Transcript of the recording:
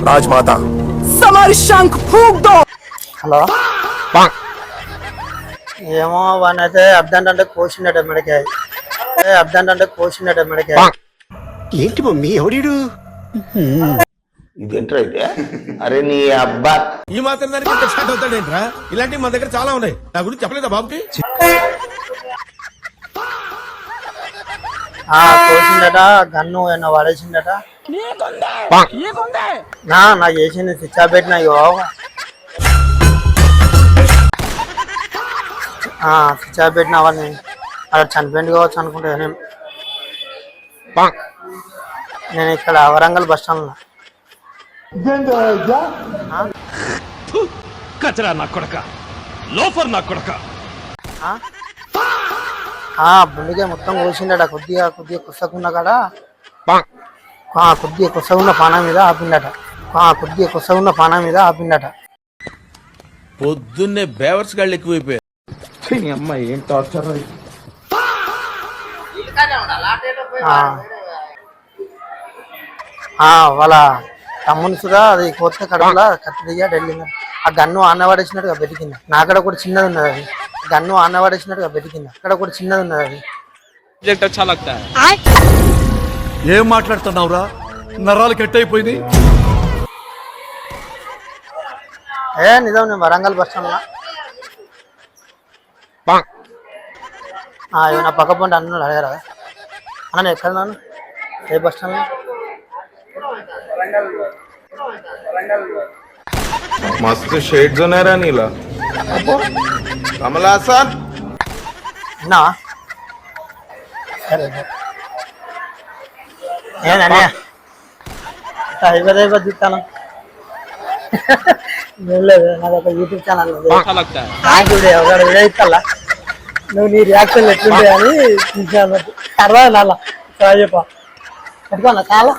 राजमाता summer शंख फूंक दो। హలో ఏమో వాడిని అయితే అర్ధంటే కోసిండట మెడకాయ ఏంటి మమ్మీ ఎవడీడు ఇదేంట్రా అయితే? అరే నీ అబ్బా ఈ మాత్రం దానికి ఇంత స్టార్ట్ అవుతాడేంట్రా? ఇలాంటివి మన దగ్గర చాలా ఉన్నాయి. నా గురించి చెప్పలేదా బాబుకి? కోసిండట గన్ను ఏమన్నా పడేసిండట. నాకు చేసింది స్విచ్ ఆఫ్ పెట్టినా స్విచ్ ఆఫ్ పెట్టిన వాళ్ళని అక్కడ చనిపోయింది కావచ్చు అనుకుంటా. నేను ఇక్కడ వరంగల్ బస్ స్టాండ్ కచరా నా కొడక, లోఫర్ నా కొడక. బుండిగా మొత్తం కోసిండట. కొద్దిగా కుసకున్న కాడ కొద్దిగా కుసగున్న పాన మీద ఆపిండట. పొద్దున్నే బేవర్స్ గాళ్ళు ఎక్కువైపోయారు. అమ్మాయి ఏం టార్చర్. వాళ్ళ తమ్ముని సుధా అది కొత్త కడుపులా కత్తి దిగా ఢిల్లీ ఆ గన్ను ఆనవాడేసినట్టుగా బతికింది. నాకడ కూడా చిన్నది ఉన్నది. అది గన్ను ఆనవాడేసినట్టుగా బతికింది. అక్కడ కూడా చిన్నది ఉన్నది. అది ఏం మాట్లాడుతున్నావురా? నరాలు కట్ అయిపోయింది. నిజం. నేను వరంగల్ బస్ స్టాండ్ నా పక్క పంట అన్నాడు. అడగరా అన్న ఎక్కడ నాను? ఏ బస్ స్టాండ్? मस्त शेड जो नाही राणीला कमला असा ना ఏననే అయిపోయి చూస్తాను. నాకు ఒక యూట్యూబ్ ఛానల్ వీడియో ఇస్తా. నువ్వు నీ రియాక్షన్ ఎట్లుంటాయి అని చూసాను. సరదా నాన్న చెప్పా పెట్టుకోన్నా చాలా